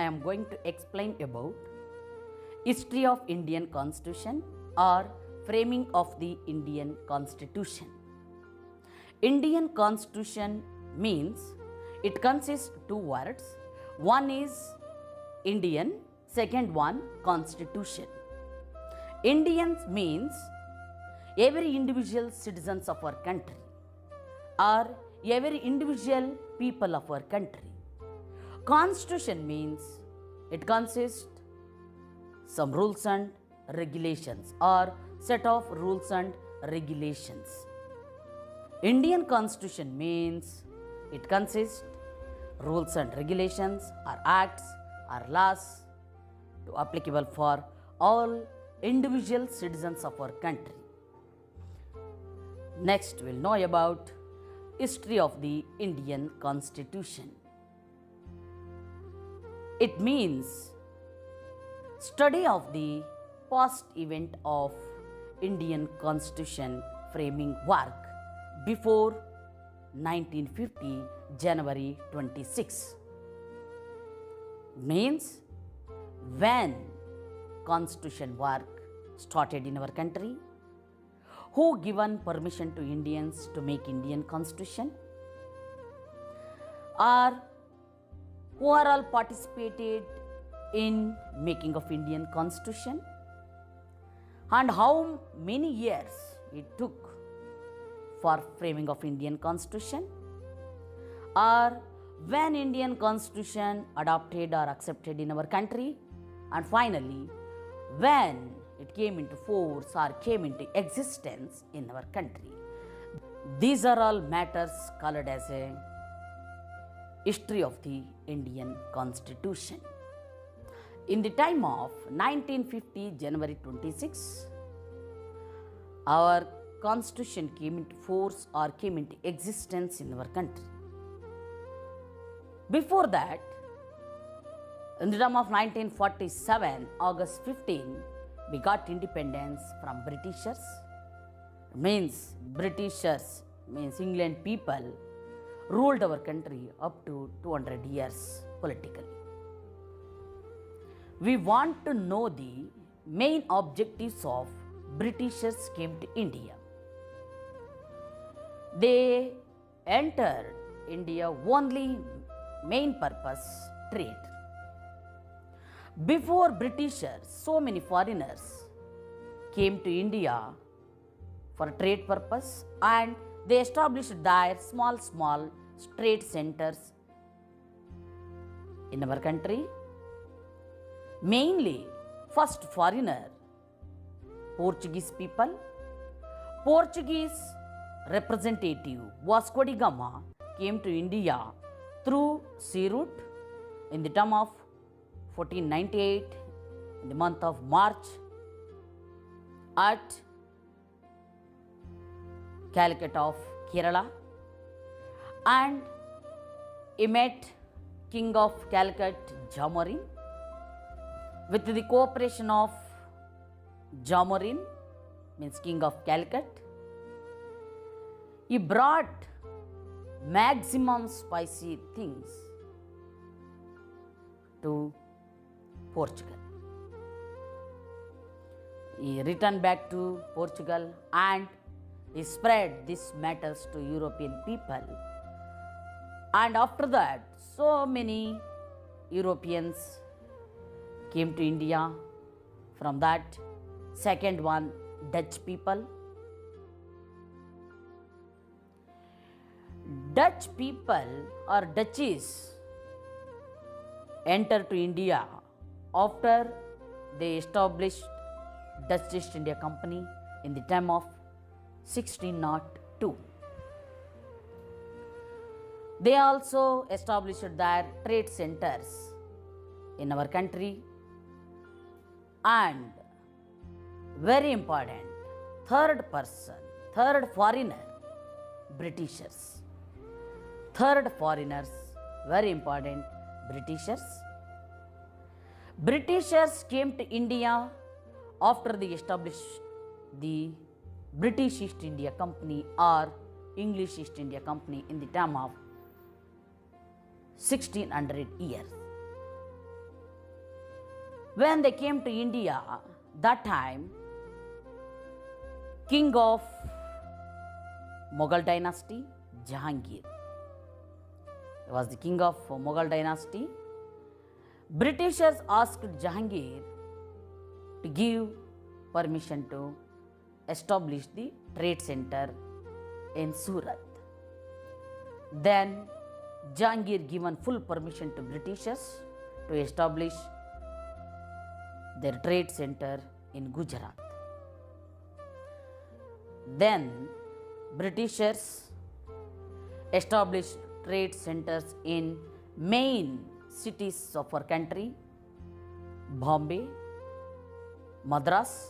am going to explain about history of Indian Constitution or framing of the Indian Constitution. Indian Constitution means it consists two words. One is Indian, second one Constitution. Indians means every individual citizens of our country or every individual people of our country. Constitution means it consists some rules and regulations or set of rules and regulations. Indian Constitution means it consists rules and regulations or acts or laws to applicable for all individual citizens of our country. Next we'll know about history of the Indian Constitution. It means study of the past event of Indian Constitution framing work before 1950 January 26. Means when Constitution work started in our country, who given permission to Indians to make Indian Constitution, or who are all participated in making of Indian Constitution, and how many years it took for framing of Indian Constitution, or when Indian Constitution adopted or accepted in our country, and finally when it came into force or came into existence in our country. These are all matters called as a history of the Indian Constitution. In the time of 1950 January 26, our Constitution came into force or came into existence in our country. Before that, in the time of 1947 August 15, we got independence from Britishers. Britishers means England people ruled our country up to 200 years politically. We want to know the main objectives of Britishers came to India. They entered India only main purpose trade. Before Britishers, so many foreigners came to India for trade purpose and they established their small trade centers in our country. Mainly, first foreigner, Portuguese people. Portuguese representative Vasco da Gama came to India through sea route in the term of 1498 in the month of March at Calicut of Kerala, and he met King of Calicut Jamorin. With the cooperation of Jamorin, means King of Calicut, he brought maximum spicy things to Portugal. He returned back to Portugal and he spread these matters to European people. And after that, so many Europeans came to India. From that, second one, Dutch people. Dutch people or Dutchies entered to India after they established Dutch East India Company in the time of 1602. They also established their trade centers in our country, and very important, third foreigner, Britishers. Third foreigners, very important, Britishers. Britishers came to India after they established the British East India Company or English East India Company in the time of 1600 years. When they came to India, that time, king of Mughal dynasty, Jahangir. He was the king of Mughal dynasty. Britishers asked Jahangir to give permission to establish the trade center in Surat. Then Jahangir given full permission to Britishers to establish their trade center in Gujarat. Then Britishers established trade centers in main cities of our country, Bombay, Madras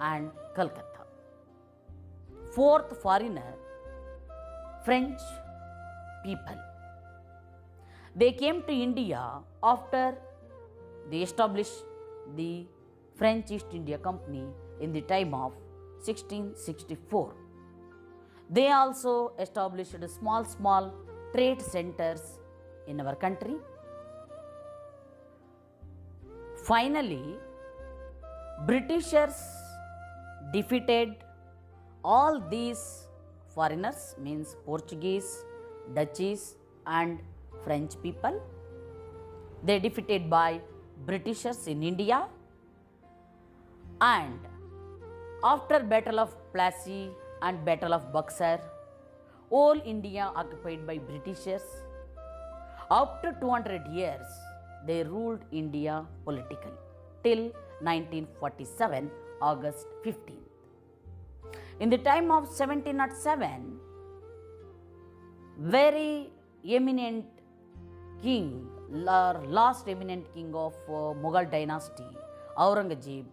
and Calcutta. Fourth foreigner, French people. They came to India after they established the French East India Company in the time of 1664. They also established small trade centers in our country. Finally, Britishers defeated all these foreigners, means Portuguese, Dutchies and French people. They defeated by Britishers in India, and after Battle of Plassey and Battle of Buxar, all India occupied by Britishers. After 200 years, they ruled India politically till 1947, August 15th. In the time of 1707, very eminent king, last eminent king of Mughal dynasty, Aurangzeb,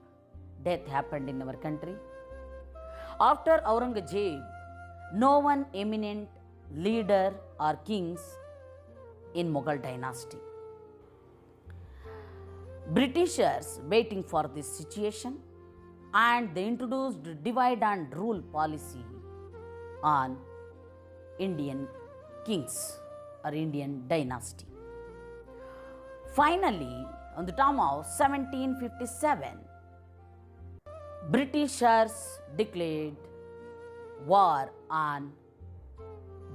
death happened in our country. After Aurangzeb, no one eminent leader or kings in Mughal dynasty. Britishers waiting for this situation, and they introduced divide and rule policy on Indian kings or Indian dynasty. Finally, on the time of 1757, Britishers declared war on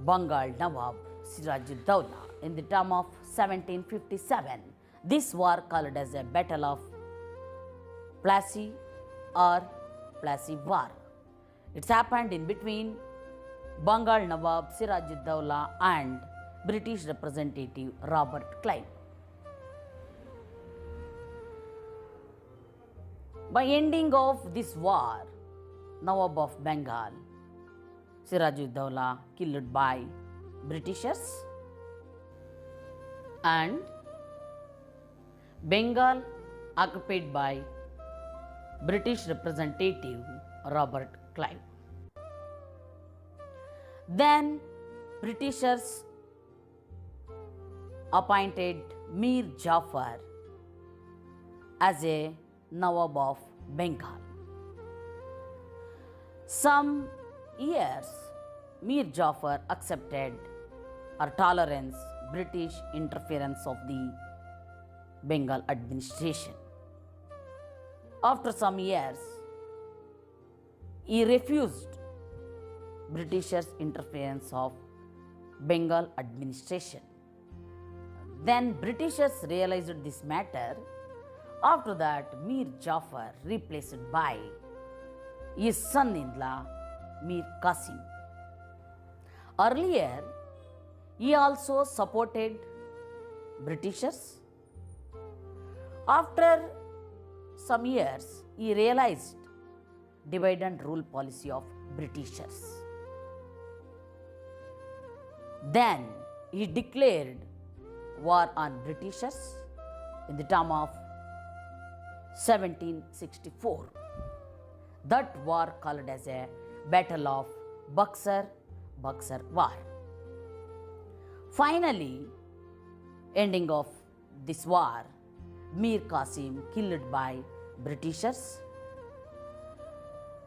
Bengal Nawab Siraj-ud-Dowla in the term of 1757. This war called as a Battle of Plassey or Plassey War. It's happened in between Bengal Nawab Siraj-ud-Dowla and British representative Robert Clive. By ending of this war, Nawab of Bengal, Siraj-ud-Dowla killed by Britishers, and Bengal occupied by British representative Robert Clive. Then Britishers appointed Mir Jafar as a Nawab of Bengal. Some years Mir Jafar accepted or tolerance British interference of the Bengal administration. After some years, he refused Britishers' interference of Bengal administration. Then Britishers realized this matter. After that, Mir Jafar replaced by his son-in-law Mir Qasim. Earlier, he also supported Britishers. After some years, he realized divide and rule policy of Britishers. Then he declared war on Britishers in the term of 1764. That war called as a Battle of Buxar War. Finally, ending of this war, Mir Qasim killed by Britishers.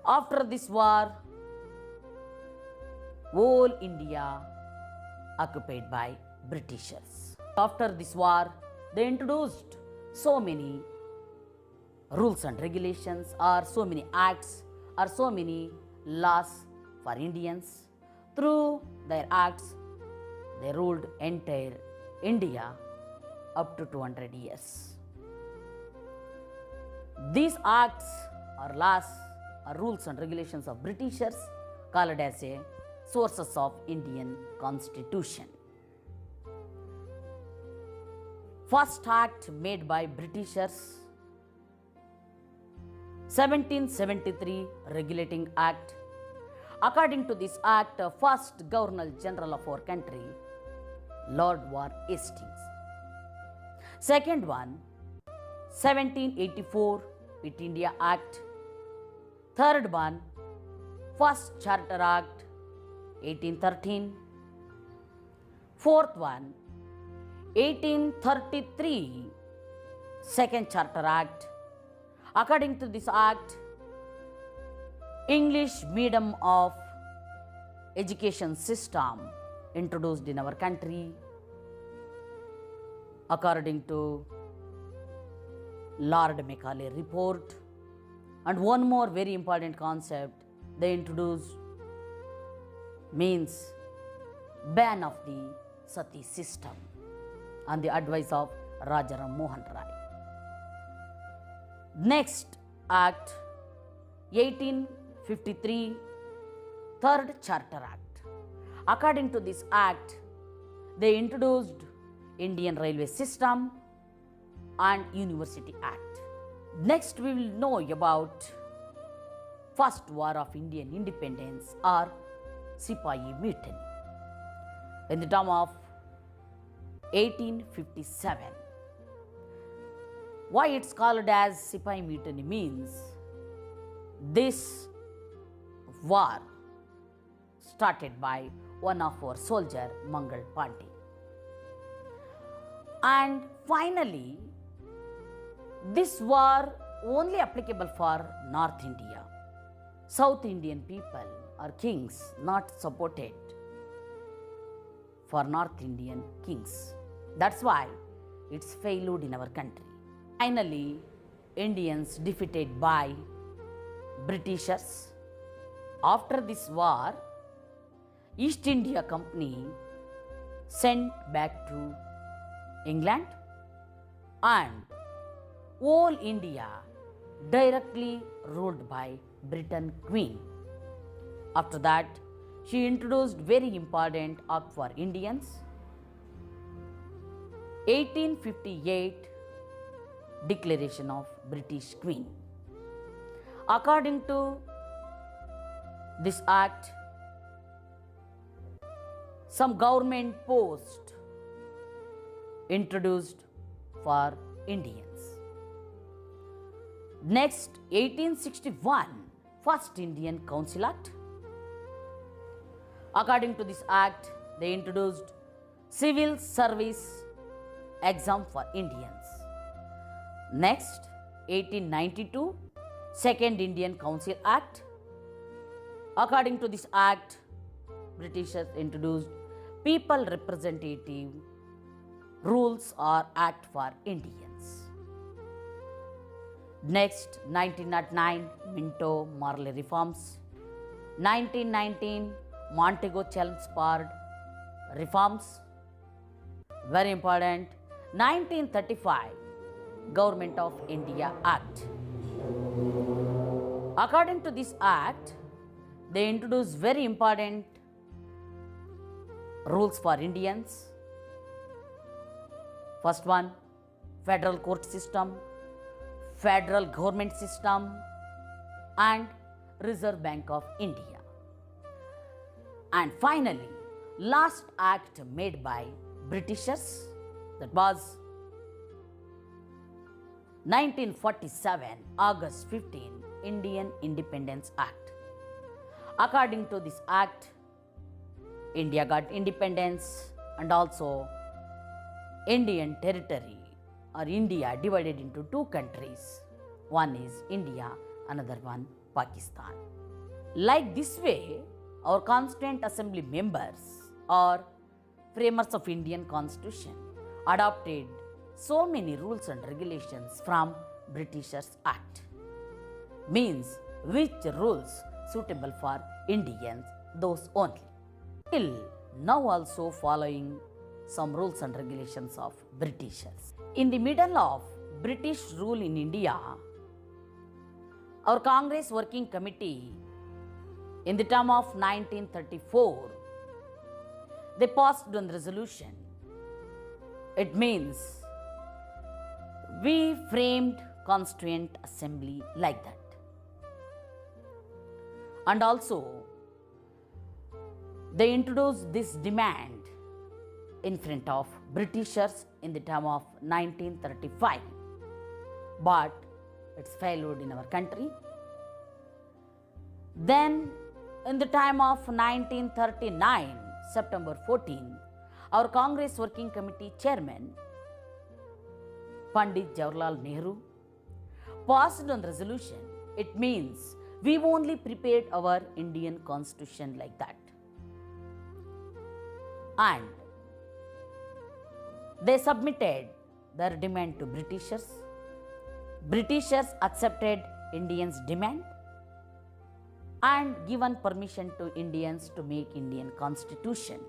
After this war, whole India occupied by Britishers. After this war, they introduced so many rules and regulations or so many acts or so many laws for Indians. Through their acts, they ruled entire India up to 200 years. These acts or laws or rules and regulations of Britishers called as a sources of Indian Constitution. First act made by Britishers, 1773 Regulating Act. According to this act, first Governor General of our country, Lord War Hastings. Second one, 1784 Quit India Act. Third one, first Charter Act, 1813. Fourth one, 1833 Second Charter Act. According to this act, English medium of education system introduced in our country. According to Lord Macaulay report. And one more very important concept they introduced means ban of the sati system on the advice of Rajaram Mohan Rai. Next act, 1853 Third Charter Act. According to this act, they introduced Indian Railway System and University Act. Next we will know about First War of Indian Independence or Sipahi Mutiny in the term of 1857. Why it's called as Sipahi Mutiny means this war started by one of our soldier, Mangal Pandey. And finally, this war only applicable for North India. South Indian people or kings not supported for North Indian kings. That's why it's failed in our country. Finally, Indians defeated by Britishers. After this war, East India Company sent back to England and all India directly ruled by Britain Queen. After that, she introduced very important act for Indians. 1858 Declaration of British Queen. According to this act, some government post introduced for Indians. Next, 1861 First Indian Council Act. According to this act, they introduced civil service exam for Indians. Next, 1892 Second Indian Council Act. According to this act, Britishers introduced people representative rules or act for Indians. Next, 1909 Minto-Morley reforms. 1919 Montego-Chelmsford reforms. Very important. 1935 Government of India Act. According to this act, they introduced very important rules for Indians. First one, federal court system, federal government system, and Reserve Bank of India. And finally, last act made by Britishers, that was 1947 August 15 Indian Independence Act. According to this act, India got independence and also Indian territory or India divided into two countries. One is India, another one Pakistan. Like this way, our Constituent Assembly members or framers of Indian Constitution adopted so many rules and regulations from Britishers Act. Means which rules suitable for Indians, those only. Till now also following some rules and regulations of Britishers. In the middle of British rule in India, our Congress Working Committee in the term of 1934, they passed one resolution. It means we framed Constituent Assembly like that. And also, they introduced this demand in front of Britishers in the term of 1935. But it's failed in our country. Then, in the time of 1939, September 14, our Congress Working Committee Chairman, Pandit Jawaharlal Nehru, passed on resolution. It means we only prepared our Indian Constitution like that. And they submitted their demand to Britishers. Britishers accepted Indians' demand and given permission to Indians to make Indian Constitution.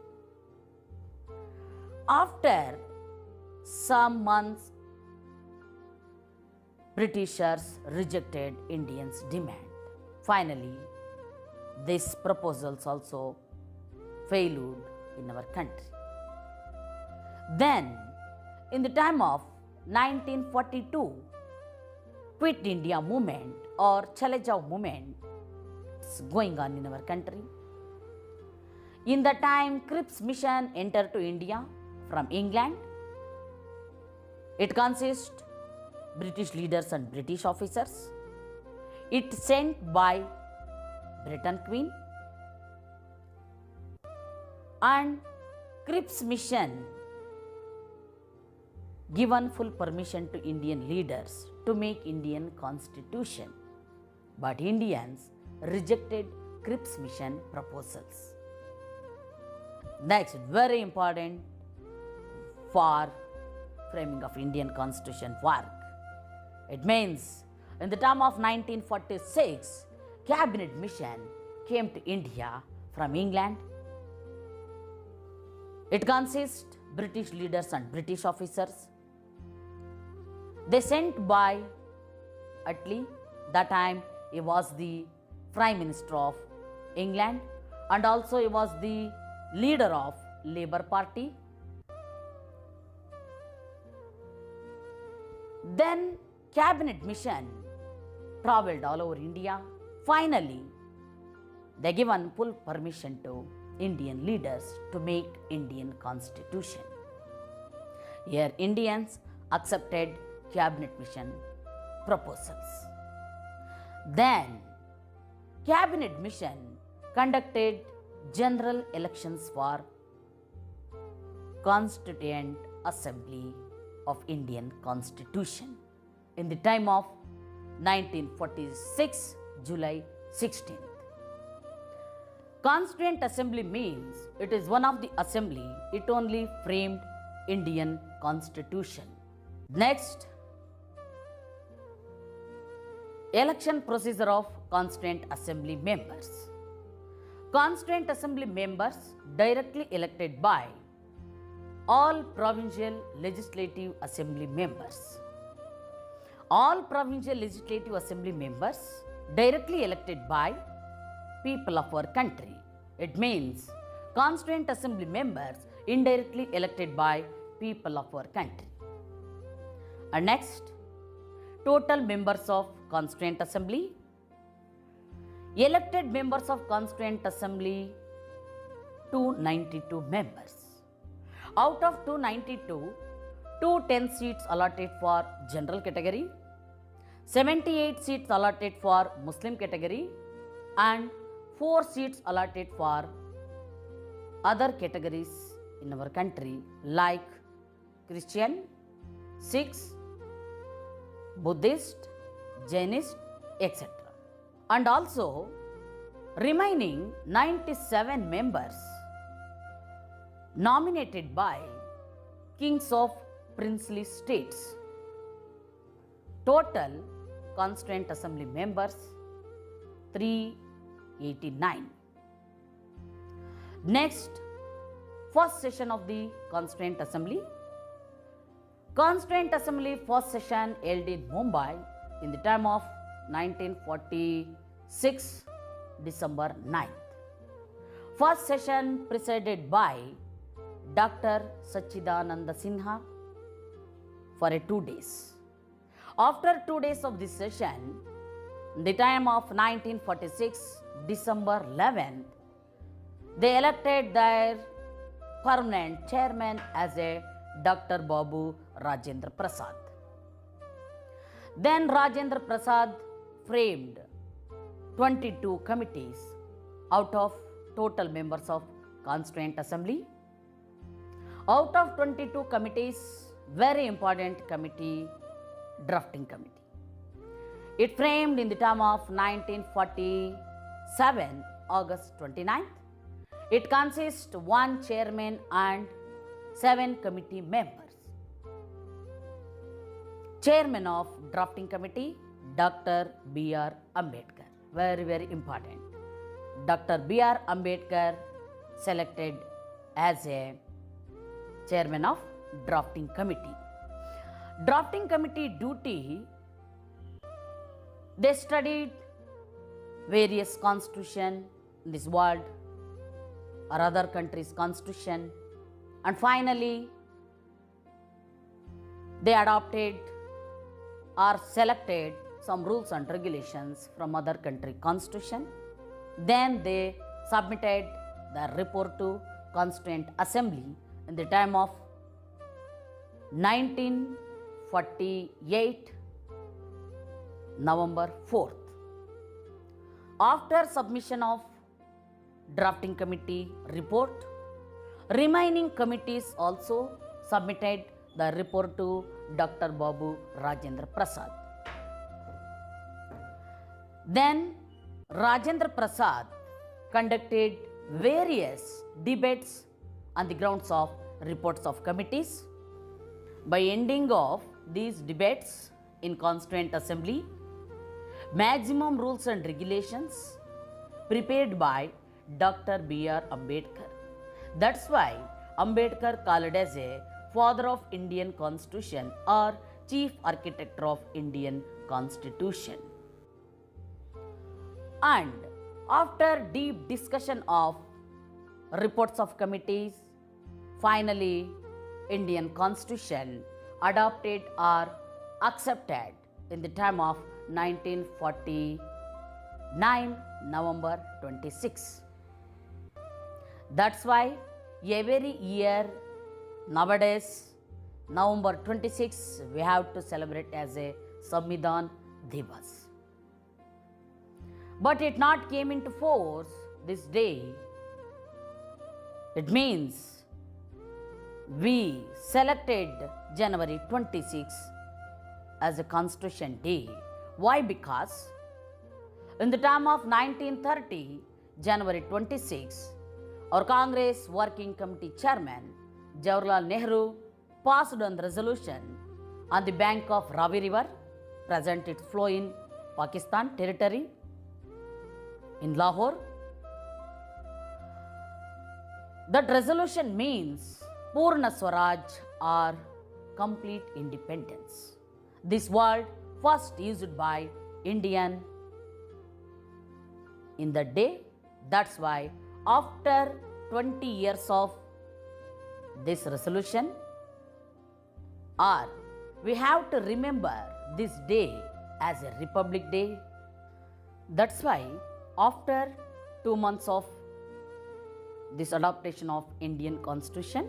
After some months, Britishers rejected Indians' demand. Finally, these proposals also failed in our country. Then, in the time of 1942, Quit India movement or Chale Jao movement is going on in our country. In the time Cripps mission entered to India from England, it consists British leaders and British officers. It sent by Britain Queen, and Cripps mission given full permission to Indian leaders to make Indian Constitution. But Indians rejected Cripps mission proposals. Next, very important for framing of Indian Constitution work. It means in the term of 1946, cabinet mission came to India from England. It consists British leaders and British officers. They sent by Attlee, that time he was the Prime Minister of England and also he was the leader of Labour Party. Then cabinet mission travelled all over India. Finally, they given full permission to Indian leaders to make Indian Constitution. Here Indians accepted cabinet mission proposals. Then cabinet mission conducted general elections for Constituent Assembly of Indian Constitution in the time of 1946 July 16th. Constituent Assembly means it is one of the assembly, it only framed Indian Constitution. Next, election procedure of Constituent Assembly members. Constituent Assembly members directly elected by all provincial legislative assembly members. All provincial legislative assembly members directly elected by people of our country. It means Constituent Assembly members indirectly elected by people of our country. And next, total members of Constituent Assembly. Elected members of Constituent Assembly 292 members. Out of 292, 210 seats allotted for general category, 78 seats allotted for Muslim category and 4 seats allotted for other categories in our country like Christian, Sikhs, Buddhist, Jainist, etc. And also remaining 97 members nominated by kings of princely states. Total Constituent Assembly members 389. Next, first session of the Constituent Assembly. Constituent Assembly first session held in Mumbai in the time of 1946 December 9th. First session presided by Dr. Sachidananda Sinha for 2 days. After 2 days of this session, in the time of 1946 December 11th, they elected their permanent chairman as a Dr. Babu Rajendra Prasad. Then Rajendra Prasad framed 22 committees out of total members of Constituent Assembly. Out of 22 committees, very important committee, Drafting Committee. It framed in the term of 1947 August 29th. It consists one chairman and 7 committee members. Chairman of Drafting Committee, Dr. B.R. Ambedkar. Very, very important. Dr. B.R. Ambedkar selected as a chairman of Drafting Committee. Drafting Committee duty, they studied various constitution in this world or other countries' constitution, and finally they adopted or selected some rules and regulations from other country constitution. Then they submitted the report to Constituent Assembly in the time of 1948 November 4th. After submission of Drafting Committee report, remaining committees also submitted the report to Dr. Babu Rajendra Prasad. Then Rajendra Prasad conducted various debates on the grounds of reports of committees. By ending of these debates in Constituent Assembly, maximum rules and regulations prepared by Dr. B.R. Ambedkar. That's why Ambedkar called as a father of Indian Constitution or chief architect of Indian Constitution. And after deep discussion of reports of committees, finally Indian Constitution adopted or accepted in the time of 1949 November 26. That's why every year nowadays November 26 we have to celebrate as a Samvidhan Divas. But it not came into force this day. It means we selected January 26 as a Constitution Day. Why? Because in the time of 1930, January 26, our Congress Working Committee Chairman Jawaharlal Nehru passed on the resolution on the bank of Ravi River, present its flow in Pakistan territory, in Lahore. That resolution means Purna Swaraj or complete independence. This word first used by Indian in the day. That's why after 20 years of this resolution, or we have to remember this day as a Republic Day. That's why after 2 months of this adoption of Indian Constitution,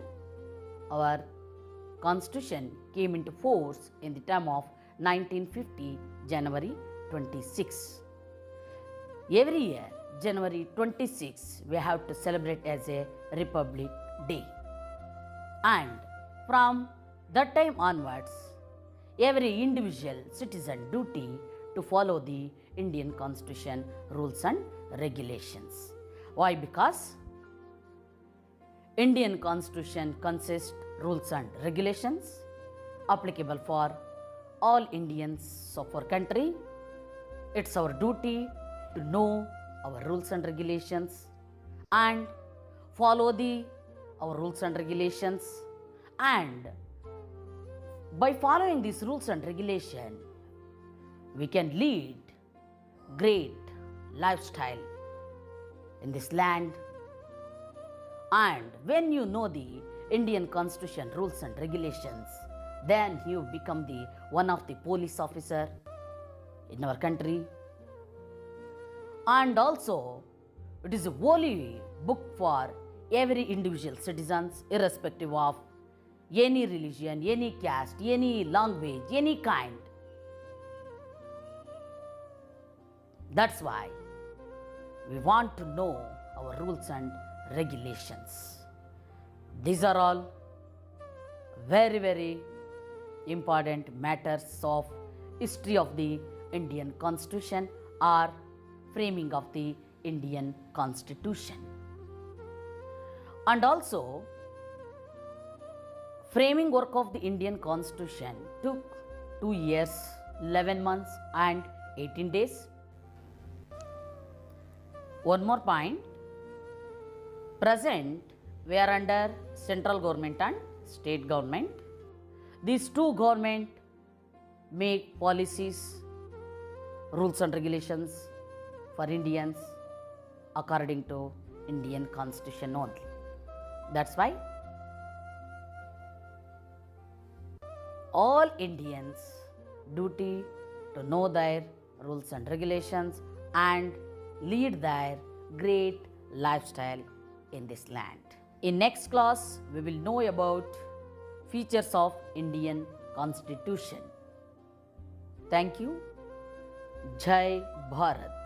our Constitution came into force in the term of 1950 January 26. Every year January 26 we have to celebrate as a Republic Day, and from that time onwards every individual citizen duty to follow the Indian Constitution rules and regulations. Why? Because Indian Constitution consists rules and regulations applicable for all Indians of our country, it's our duty to know our rules and regulations and follow our rules and regulations, and by following these rules and regulation we can lead great lifestyle in this land. And when you know the Indian Constitution rules and regulations, then you become the one of the police officer in our country. And also it is a holy book for every individual citizens, irrespective of any religion, any caste, any language, any kind. That's why we want to know our rules and regulations. These are all very, very important matters of history of the Indian Constitution or framing of the Indian Constitution. And also, framing work of the Indian Constitution took 2 years, 11 months and 18 days. One more point, present we are under central government and state government. These two government make policies, rules and regulations for Indians according to Indian Constitution only. That's why all Indians duty to know their rules and regulations and lead their great lifestyle in this land. In next class, we will know about features of Indian Constitution. Thank you. Jai Bharat.